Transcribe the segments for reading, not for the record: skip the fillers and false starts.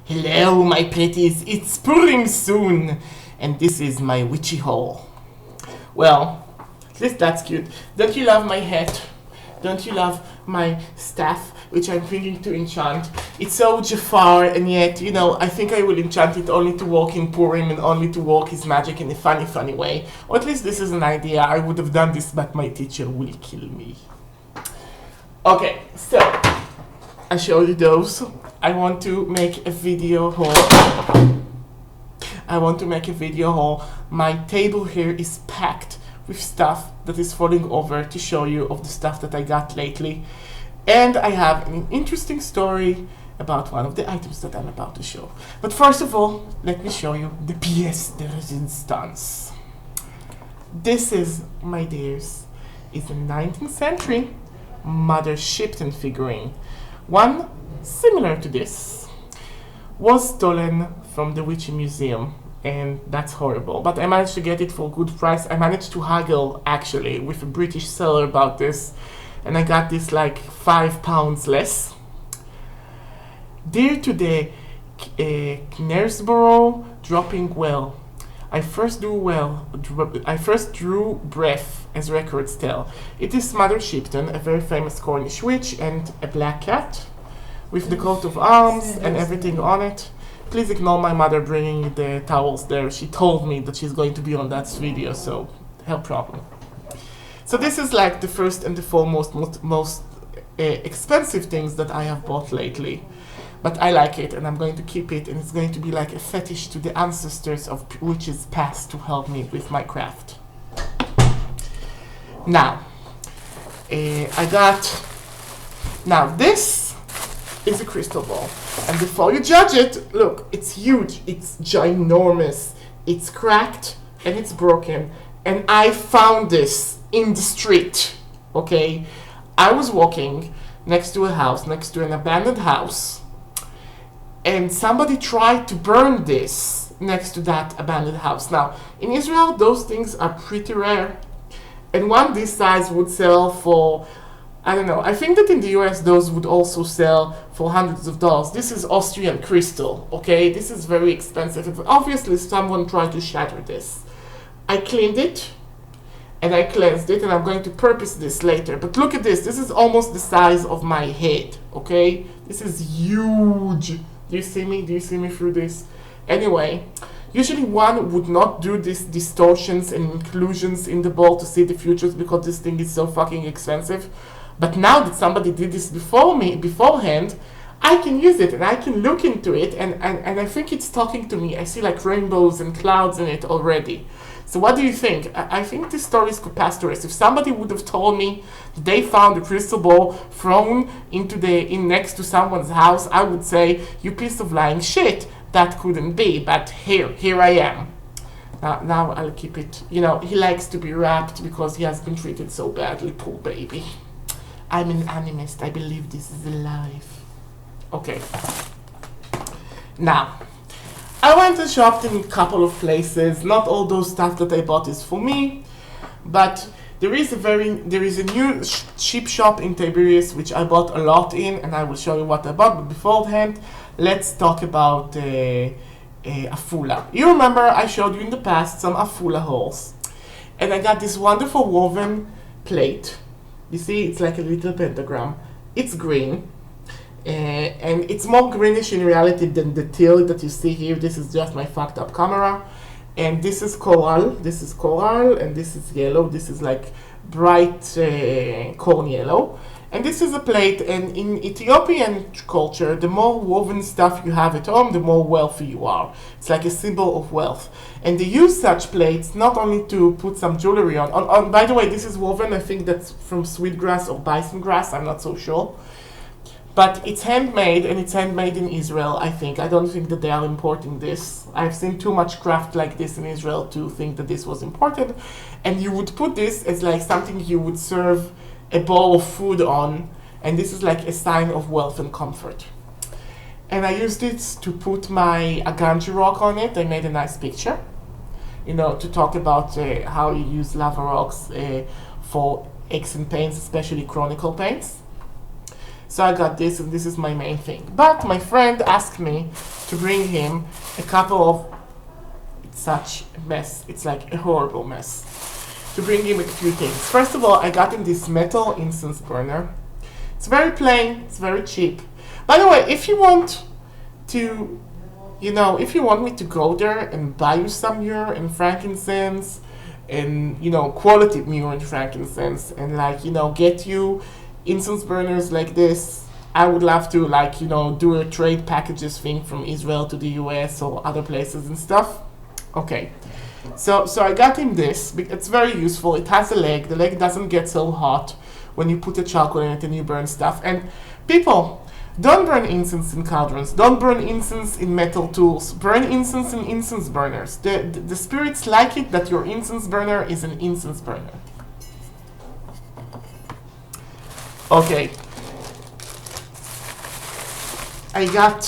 Hello, my pretties, it's Purim soon, and this is my witchy haul. Well, at least that's cute. Don't you love my hat? Don't you love my staff, which I'm thinking to enchant? It's so Jafar, and yet, I think I will enchant it only to work in Purim and only to work his magic in a funny way. Or at least this is an idea. I would have done this, but my teacher will kill me. Okay, so I showed you those. I want to make a video haul. My table here is packed with stuff that is falling over to show you of the stuff that I got lately. And I have an interesting story about one of the items that I'm about to show. But first of all, let me show you the pièce de résistance. This is, my dears, is a 19th century Mother Shipton figurine. One similar to this was stolen from the Witchy Museum, and that's horrible, but I managed to get it for a good price. I managed to haggle actually with a British seller about this, and I got this like £5 less. Dear to the Knaresborough dropping well, I first drew breath, as records tell. It is Mother Shipton, a very famous Cornish witch, and a black cat with the coat of arms and everything on it. Please ignore my mother bringing the towels there. She told me that she's going to be on that video, so her problem. So this is like the first and the foremost most expensive things that I have bought lately. But I like it, and I'm going to keep it, and it's going to be like a fetish to the ancestors of witches past to help me with my craft. Now, now this is a crystal ball, and before you judge it, look, it's huge, it's ginormous, it's cracked, and it's broken, and I found this in the street, okay? I was walking next to a house, next to an abandoned house, and somebody tried to burn this next to that abandoned house. Now, in Israel, those things are pretty rare, and one this size would sell for, I don't know, I think that in the US those would also sell for hundreds of dollars. This is Austrian crystal, okay? This is very expensive. Obviously, someone tried to shatter this. I cleaned it, and I cleansed it, and I'm going to purpose this later. But look at this. This is almost the size of my head, okay? This is huge. Do you see me? Do you see me through this? Anyway, usually one would not do these distortions and inclusions in the ball to see the futures because this thing is so fucking expensive. But now that somebody did this beforehand, I can use it and I can look into it, and I think it's talking to me. I see like rainbows and clouds in it already. So what do you think? I think this story is preposterous. If somebody would have told me that they found a crystal ball thrown in next to someone's house, I would say, you piece of lying shit. That couldn't be, but here I am. Now I'll keep it. He likes to be wrapped because he has been treated so badly, poor baby. I'm an animist. I believe this is alive. Okay. Now, I went and shopped in a couple of places. Not all those stuff that I bought is for me, but there is a new cheap shop in Tiberias which I bought a lot in, and I will show you what I bought. But beforehand, let's talk about Afula. You remember I showed you in the past some Afula hauls, and I got this wonderful woven plate. You see, it's like a little pentagram. It's green. And it's more greenish in reality than the teal that you see here. This is just my fucked up camera. And this is coral, and this is yellow. This is like bright corn yellow. And this is a plate, and in Ethiopian culture, the more woven stuff you have at home, the more wealthy you are. It's like a symbol of wealth. And they use such plates not only to put some jewelry on. By the way, this is woven, I think that's from sweetgrass or bison grass, I'm not so sure. But it's handmade, and it's handmade in Israel, I think. I don't think that they are importing this. I've seen too much craft like this in Israel to think that this was imported. And you would put this as like something you would serve a bowl of food on, and this is like a sign of wealth and comfort. And I used it to put my Aganji rock on it. I made a nice picture, to talk about how you use lava rocks for aches and pains, especially chronic pains. So I got this, and this is my main thing. But my friend asked me to bring him a couple of, it's such a mess, it's like a horrible mess, to bring him a few things. First of all, I got him this metal incense burner. It's very plain, it's very cheap. By the way, if you want to, if you want me to go there and buy you some myrrh and frankincense and, quality myrrh and frankincense and get you incense burners like this, I would love to do a trade packages thing from Israel to the US or other places and stuff. Okay. So I got him this. It's very useful. It has a leg. The leg doesn't get so hot when you put a charcoal in it and you burn stuff. And people, don't burn incense in cauldrons. Don't burn incense in metal tools. Burn incense in incense burners. The spirits like it that your incense burner is an incense burner. Okay. I got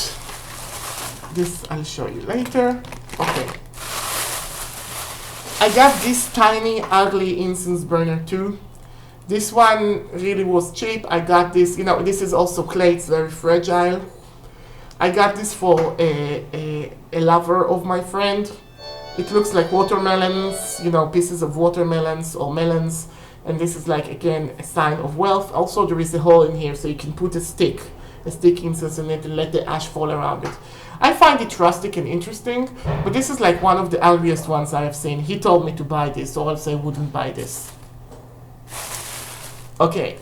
this, I'll show you later. Okay. I got this tiny, ugly incense burner too. This one really was cheap. I got this, this is also clay, it's very fragile. I got this for a lover of my friend. It looks like watermelons, pieces of watermelons or melons. And this is again, a sign of wealth. Also, there is a hole in here so you can put a stick incense in it and let the ash fall around it. I find it rustic and interesting, but this is one of the ugliest ones I have seen. He told me to buy this, or else I wouldn't buy this. Okay.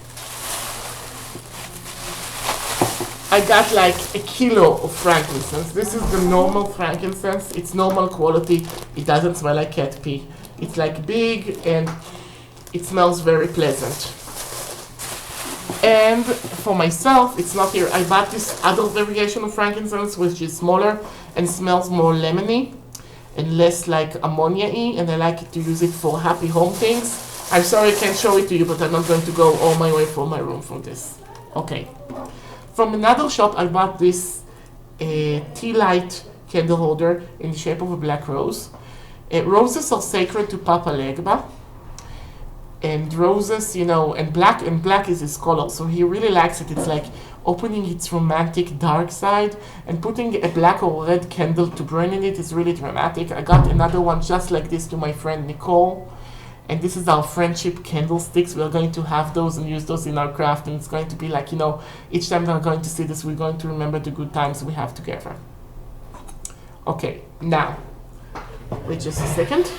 I got a kilo of frankincense. This is the normal frankincense. It's normal quality. It doesn't smell like cat pee. It's big and it smells very pleasant. And for myself, it's not here. I bought this other variation of frankincense, which is smaller and smells more lemony and less ammonia-y, and I like to use it for happy home things. I'm sorry I can't show it to you, but I'm not going to go all my way from my room for this. Okay. From another shop, I bought this tea light candle holder in the shape of a black rose. Roses are sacred to Papa Legba. And roses, and black is his color, so he really likes it. It's opening its romantic dark side, and putting a black or red candle to burn in it is really dramatic. I got another one just like this to my friend Nicole, and this is our friendship candlesticks. We're going to have those and use those in our craft, and it's going to be each time we're going to see this, we're going to remember the good times we have together. Okay, now, wait just a second.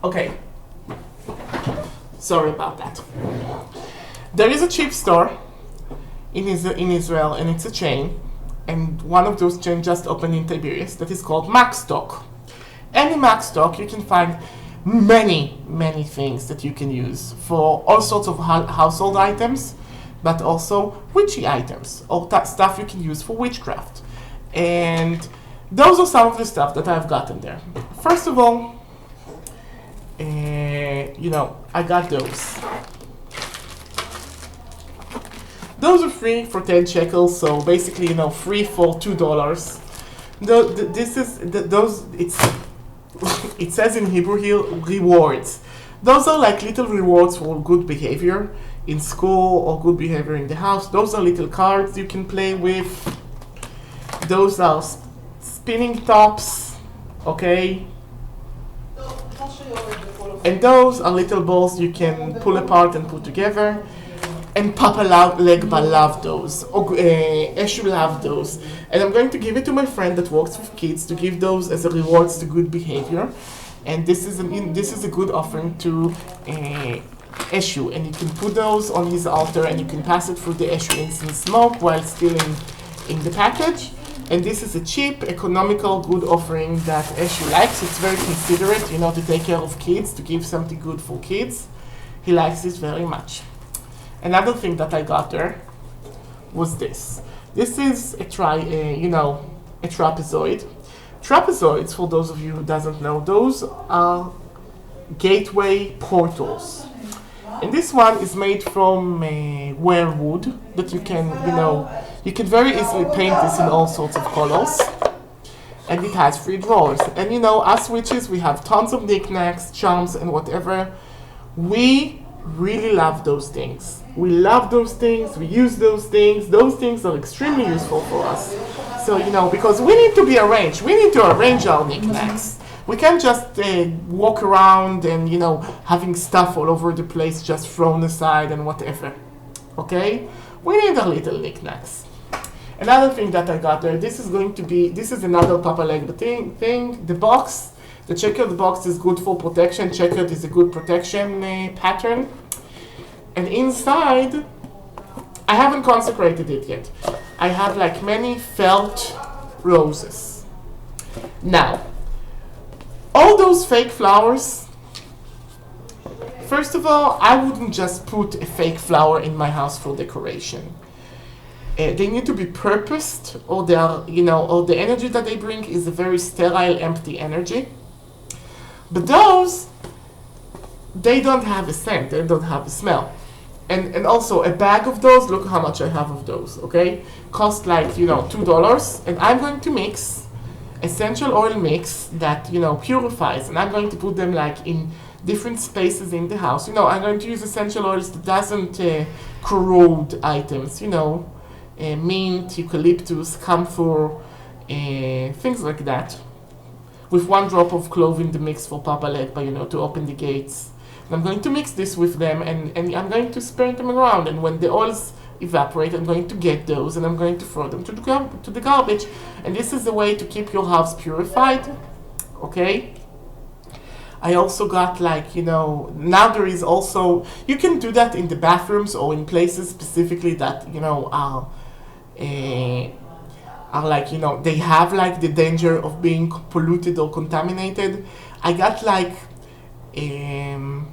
Okay, sorry about that. There is a cheap store in Israel, and it's a chain, and one of those chains just opened in Tiberias that is called Max Stock. And in Max Stock, you can find many, many things that you can use for all sorts of household items, but also witchy items, or stuff you can use for witchcraft. And those are some of the stuff that I've gotten there. First of all, I got those. Those are free for 10 shekels, so basically, free for $2. It says in Hebrew here, rewards. Those are little rewards for good behavior in school or good behavior in the house. Those are little cards you can play with. Those are spinning tops, okay? And those are little balls you can pull apart and put together. And Papa Legba loved those. Eshu loved those. And I'm going to give it to my friend that works with kids to give those as a rewards to good behavior. And this is a good offering to Eshu. And you can put those on his altar and you can pass it through the Eshu incense smoke while still in the package. And this is a cheap, economical, good offering that Eshu likes. It's very considerate, to take care of kids, to give something good for kids. He likes this very much. Another thing that I got there was this. This is a trapezoid. Trapezoids, for those of you who doesn't know, those are gateway portals. And this one is made from ware wood that you can, you can very easily paint this in all sorts of colors. And it has 3 drawers. And us witches, we have tons of knickknacks, charms, and whatever We really love those things. We love those things. We use those things. Those things are extremely useful for us. So, you know, because we need to be arranged. We need to arrange our knickknacks. We can't just walk around and, you know, having stuff all over the place just thrown aside and whatever. Okay? We need our little knickknacks. Another thing that I got there, this is another Papa Leg thing. The box, the checkered box is good for protection. Checkered is a good protection pattern. And inside, I haven't consecrated it yet. I have like many felt roses. Now, all those fake flowers, first of all, I wouldn't just put a fake flower in my house for decoration. They need to be purposed, or they are, you know, or the energy that they bring is a very sterile, empty energy. But those, they don't have a scent, they don't have a smell. And also a bag of those, look how much I have of those, okay? Cost like, you know, $2. And I'm going to mix essential oil mix that, you know, purifies. And I'm going to put them like in different spaces in the house. You know, I'm going to use essential oils that doesn't corrode items, you know. Mint, eucalyptus, camphor, things like that. With 1 drop of clove in the mix for Papa Legba, you know, to open the gates. And I'm going to mix this with them and I'm going to spread them around. And when the oils evaporate, I'm going to get those and I'm going to throw them to the garbage. And this is the way to keep your house purified, okay? I also got like, you know, now there is also, you can do that in the bathrooms or in places specifically that, you know, are like, you know, they have like the danger of being polluted or contaminated. I got like 2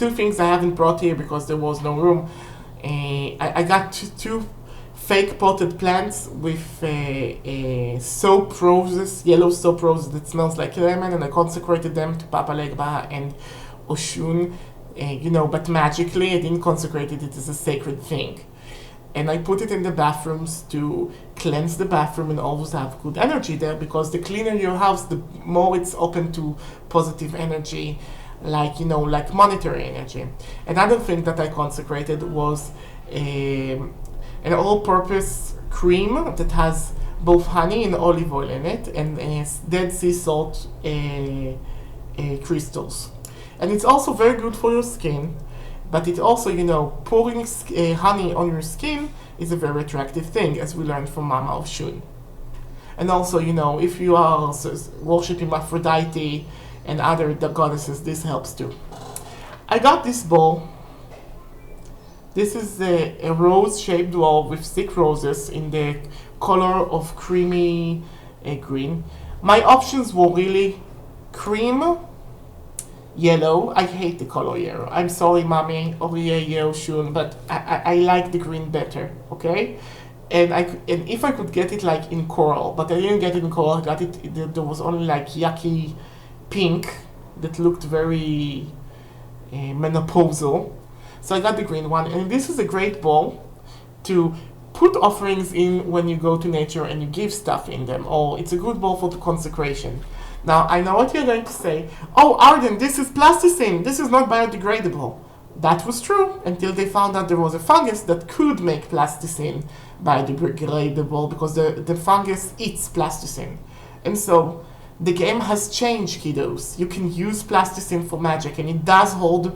things I haven't brought here because there was no room. I got two fake potted plants with soap roses, yellow soap roses that smells like lemon, and I consecrated them to Papa Legba and Oshun, you know, but magically I didn't consecrate it, it is a sacred thing. And I put it in the bathrooms to cleanse the bathroom and always have good energy there, because the cleaner your house, the more it's open to positive energy, like, you know, like monetary energy. Another thing that I consecrated was an all-purpose cream that has both honey and olive oil in it, and Dead Sea salt crystals. And it's also very good for your skin. But it also, you know, pouring honey on your skin is a very attractive thing, as we learned from Mama of Shun. And also, you know, if you are worshipping Aphrodite and other goddesses, this helps too. I got this bowl. This is a rose-shaped bowl with 6 roses in the color of creamy green. My options were really cream, yellow. I hate the color yellow. I'm sorry, Mommy, or yellow Shun, but I like the green better, okay? And if I could get it like in coral, but I didn't get it in coral. I got it. There was only like yucky pink that looked very menopausal. So I got the green one, and this is a great bowl to put offerings in when you go to nature and you give stuff in them. Or it's a good bowl for the consecration. Now, I know what you're going to say. Oh, Arden, this is plasticine. This is not biodegradable. That was true until they found out there was a fungus that could make plasticine biodegradable, because the fungus eats plasticine. And so the game has changed, kiddos. You can use plasticine for magic, and it does hold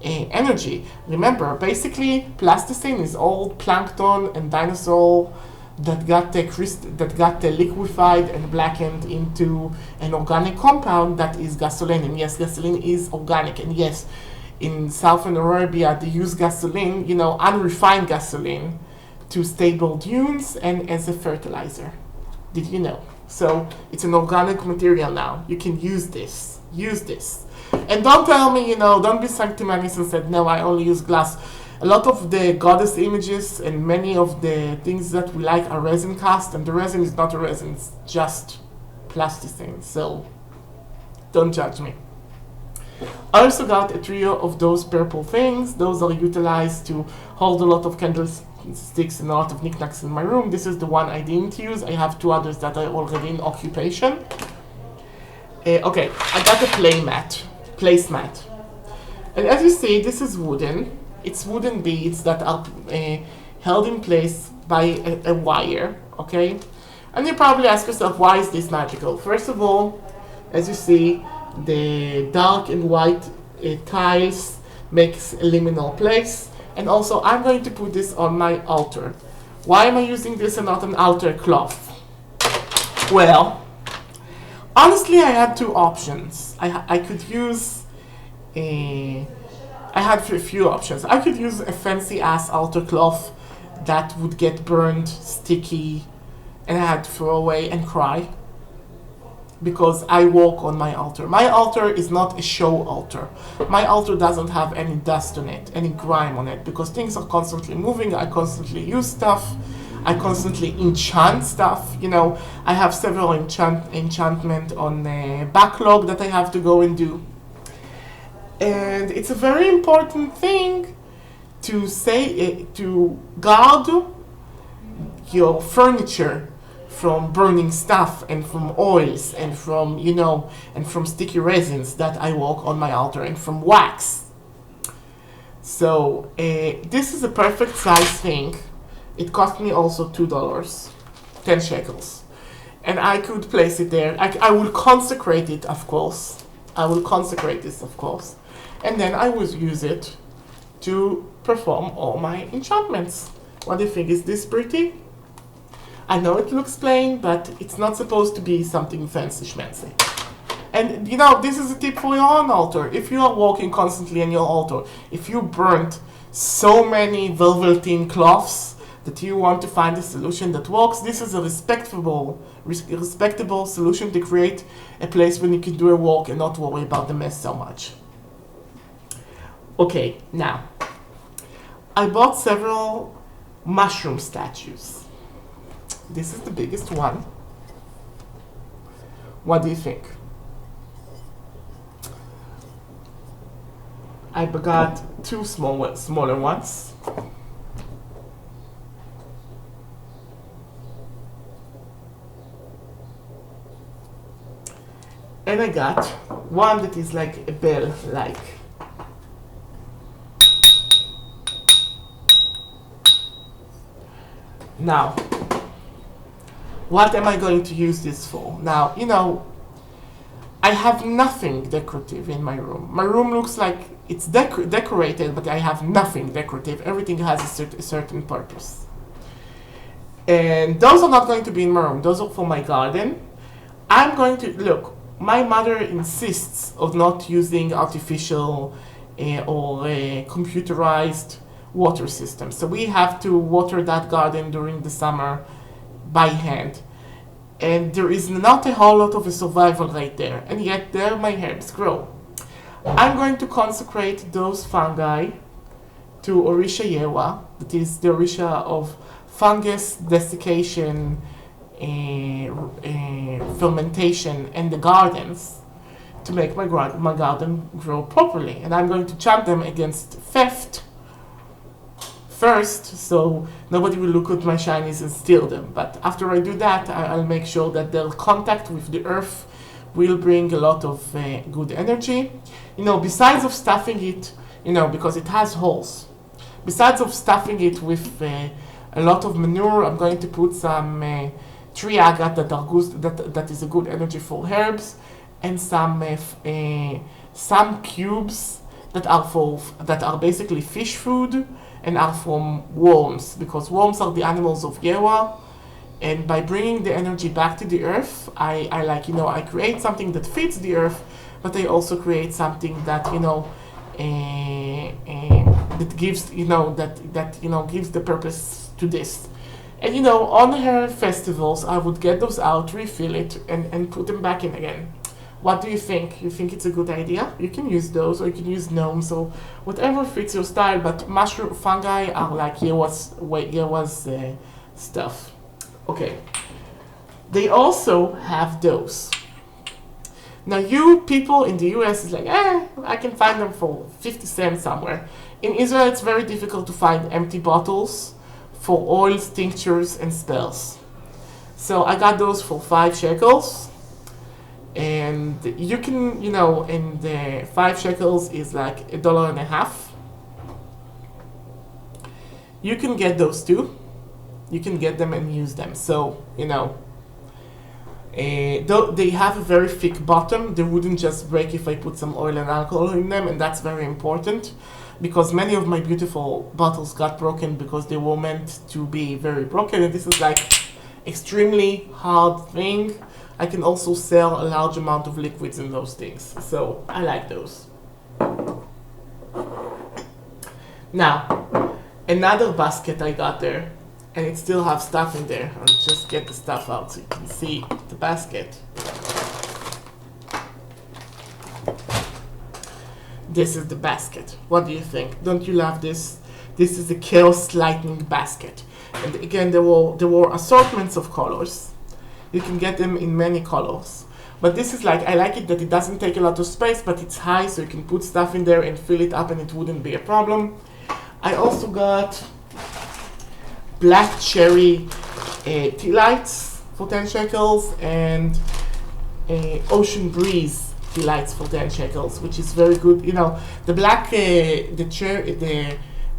energy. Remember, basically, plasticine is all plankton and dinosaur that got liquefied and blackened into an organic compound that is gasoline. And yes, gasoline is organic. And yes, in Southern Arabia, they use gasoline, you know, unrefined gasoline, to stable dunes and as a fertilizer. Did you know? So it's an organic material now. You can use this. Use this. And don't tell me, you know, don't be sanctimonious and said, no, I only use glass. A lot of the goddess images and many of the things that we like are resin cast, and the resin is not a resin, it's just plasticine. So don't judge me. I also got a trio of those purple things. Those are utilized to hold a lot of candlesticks and a lot of knickknacks in my room. This is the one I didn't use. I have 2 others that are already in occupation. Okay, I got a placemat. And as you see, this is wooden. It's wooden beads that are held in place by a wire, okay? And you probably ask yourself, why is this magical? First of all, as you see, the dark and white tiles makes a liminal place. And also, I'm going to put this on my altar. Why am I using this and not an altar cloth? Well, honestly, I had two options. I could use I had a few options. I could use a fancy ass altar cloth that would get burned, sticky, and I had to throw away and cry because I walk on my altar. My altar is not a show altar. My altar doesn't have any dust on it, any grime on it, because things are constantly moving. I constantly use stuff. I constantly enchant stuff. You know, I have several enchantment on backlog that I have to go and do. And it's a very important thing to say, to guard your furniture from burning stuff and from oils and from, you know, and from sticky resins that I walk on my altar and from wax. So this is a perfect size thing. It cost me also $2, 10 shekels. And I could place it there. I will consecrate it, of course. I will consecrate this, of course. And then I will use it to perform all my enchantments. What do you think? Is this pretty? I know it looks plain, but it's not supposed to be something fancy schmancy. And you know, this is a tip for your own altar. If you are walking constantly on your altar, if you burnt so many velveteen cloths that you want to find a solution that works, this is a respectable solution to create a place where you can do a walk and not worry about the mess so much. Okay, now, I bought several mushroom statues. This is the biggest one. What do you think? I got two smaller ones. And I got one that is like a bell-like. Now, what am I going to use this for? Now, you know, I have nothing decorative in my room. My room looks like it's decorated, but I have nothing decorative. Everything has a certain purpose. And those are not going to be in my room. Those are for my garden. I'm going to, look, my mother insists on not using artificial or computerized water system. So we have to water that garden during the summer by hand. And there is not a whole lot of a survival rate there. And yet there my herbs grow. I'm going to consecrate those fungi to Orisha Yewa, that is the Orisha of fungus, desiccation, fermentation, and the gardens, to make my garden grow properly. And I'm going to chant them against theft first, so nobody will look at my shinies and steal them. But after I do that, I'll make sure that their contact with the earth will bring a lot of good energy. You know, besides of stuffing it, you know, because it has holes, besides of stuffing it with a lot of manure, I'm going to put some tree agate that is a good energy for herbs, and some cubes that are basically fish food and are from worms, because worms are the animals of Yewa. And by bringing the energy back to the earth, I like, you know, I create something that fits the earth, but I also create something that, you know, that gives, you know, that you know, gives the purpose to this. And you know, on her festivals, I would get those out, refill it, and put them back in again. What do you think? You think it's a good idea? You can use those, or you can use gnomes, or whatever fits your style, but mushroom fungi are like Yewa's stuff. Okay. They also have those. Now you people in the US is like, I can find them for 50 cents somewhere. In Israel, it's very difficult to find empty bottles for oils, tinctures, and spells. So I got those for 5 shekels. And you can, you know, and the 5 shekels is like $1.50. You can get those too. You can get them and use them. So, you know, though they have a very thick bottom, they wouldn't just break if I put some oil and alcohol in them, and that's very important because many of my beautiful bottles got broken because they were meant to be very broken, and this is like extremely hard thing. I can also sell a large amount of liquids in those things, so I like those. Now, another basket I got there, and it still have stuff in there. I'll just get the stuff out so you can see the basket. This is the basket. What do you think? Don't you love this? This is the Chaos Lightning basket. And again, there were assortments of colors. You can get them in many colors. But this is like, I like it that it doesn't take a lot of space, but it's high, so you can put stuff in there and fill it up and it wouldn't be a problem. I also got black cherry tea lights for 10 shekels and ocean breeze tea lights for 10 shekels, which is very good. You know, the black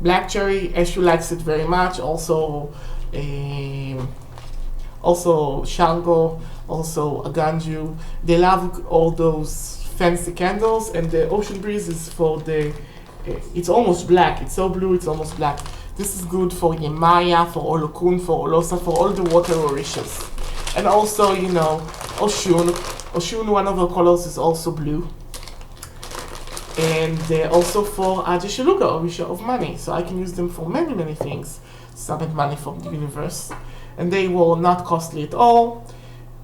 black cherry, Eshu likes it very much. Also Shango, also Aganju. They love all those fancy candles, and the ocean breeze is for the, it's almost black. It's so blue, it's almost black. This is good for Yemaya, for Olokun, for Olosa, for all the water orishes. And also, you know, Oshun. Oshun, one of the colors is also blue. And also for Ajishiluga, Orisha of money. So I can use them for many, many things. Summon money from the universe. And they were not costly at all.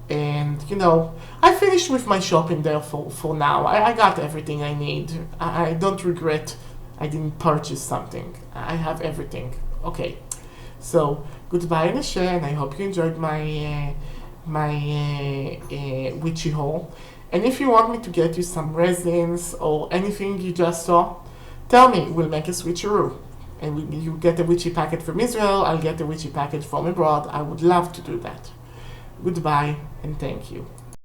And, you know, I finished with my shopping there for now. I got everything I need. I don't regret I didn't purchase something. I have everything. Okay. So, goodbye, Neshe, and I hope you enjoyed my witchy haul. And if you want me to get you some resins or anything you just saw, tell me. We'll make a switcheroo. And you get a witchy packet from Israel, I'll get a witchy packet from abroad. I would love to do that. Goodbye, and thank you.